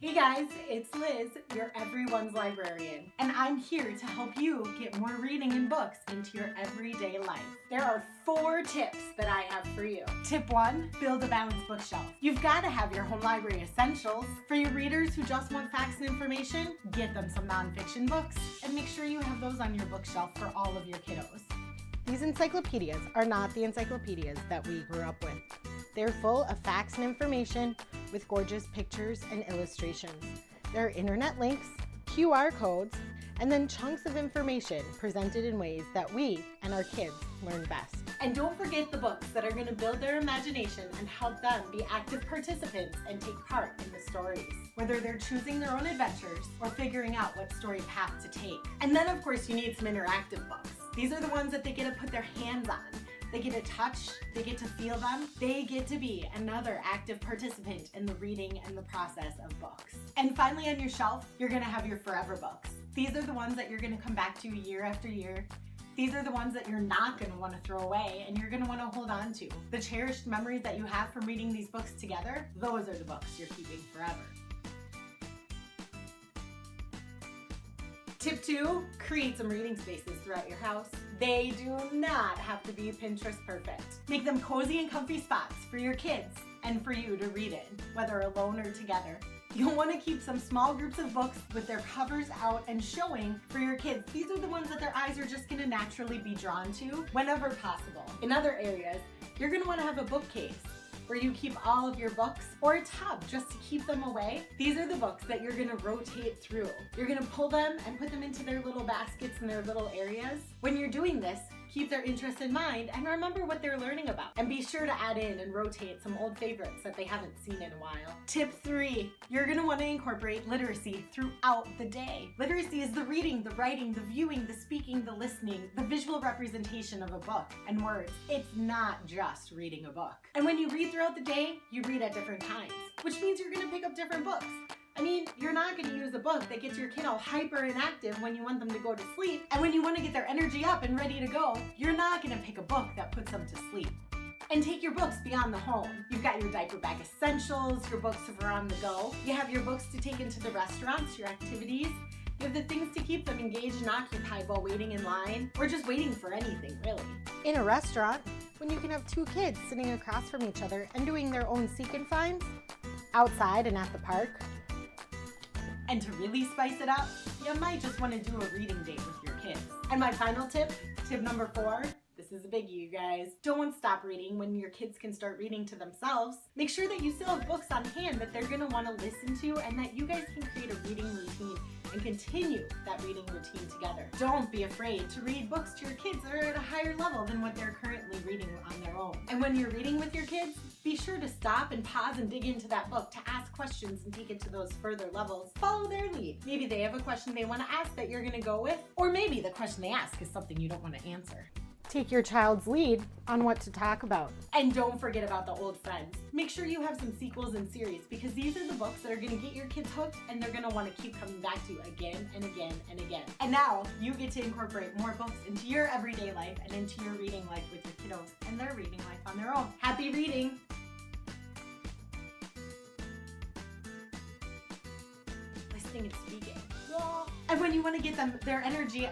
Hey guys, it's Liz, your everyone's librarian, and I'm here to help you get more reading and books into your everyday life. There are 4 tips that I have for you. Tip 1, build a balanced bookshelf. You've got to have your home library essentials. For your readers who just want facts and information, get them some nonfiction books, and make sure you have those on your bookshelf for all of your kiddos. These encyclopedias are not the encyclopedias that we grew up with. They're full of facts and information with gorgeous pictures and illustrations. There are internet links, QR codes, and then chunks of information presented in ways that we and our kids learn best. And don't forget the books that are going to build their imagination and help them be active participants and take part in the stories, whether they're choosing their own adventures or figuring out what story path to take. And then of course you need some interactive books. These are the ones that they get to put their hands on. They get to touch, they get to feel them, they get to be another active participant in the reading and the process of books. And finally on your shelf, you're gonna have your forever books. These are the ones that you're gonna come back to year after year. These are the ones that you're not gonna wanna throw away and you're gonna wanna hold on to. The cherished memories that you have from reading these books together, those are the books you're keeping forever. Tip 2, create some reading spaces throughout your house. They do not have to be Pinterest perfect. Make them cozy and comfy spots for your kids and for you to read in, whether alone or together. You'll want to keep some small groups of books with their covers out and showing for your kids. These are the ones that their eyes are just going to naturally be drawn to whenever possible. In other areas, you're going to want to have a bookcase where you keep all of your books, or a tub just to keep them away. These are the books that you're gonna rotate through. You're gonna pull them and put them into their little baskets in their little areas. When you're doing this, keep their interest in mind and remember what they're learning about. And be sure to add in and rotate some old favorites that they haven't seen in a while. Tip 3, you're gonna wanna incorporate literacy throughout the day. Literacy is the reading, the writing, the viewing, the speaking, the listening, the visual representation of a book and words. It's not just reading a book. And when you read throughout the day, you read at different times, which means you're gonna pick up different books. I mean, you're not going to use a book that gets your kid all hyper and active when you want them to go to sleep, and when you want to get their energy up and ready to go, you're not going to pick a book that puts them to sleep. And take your books beyond the home. You've got your diaper bag essentials, your books for on the go. You have your books to take into the restaurants, your activities. You have the things to keep them engaged and occupied while waiting in line, or just waiting for anything, really. In a restaurant, when you can have 2 kids sitting across from each other and doing their own seek and finds, outside and at the park. And to really spice it up, you might just want to do a reading date with your kids. And my final tip, tip number 4, this is a biggie, you guys. Don't stop reading when your kids can start reading to themselves. Make sure that you still have books on hand that they're going to want to listen to and that you guys can create a reading routine and continue that reading routine together. Don't be afraid to read books to your kids that are at a higher level than what they're currently reading on their own. And when you're reading with your kids, be sure to stop and pause and dig into that book to ask questions and take it to those further levels. Follow their lead. Maybe they have a question they want to ask that you're going to go with, or maybe the question they ask is something you don't want to answer. Take your child's lead on what to talk about. And don't forget about the old friends. Make sure you have some sequels and series because these are the books that are going to get your kids hooked and they're going to want to keep coming back to again and again and again. And now you get to incorporate more books into your everyday life and into your reading life with your kiddos and their reading life on their own. Happy reading! Listening and speaking. And when you want to get them their energy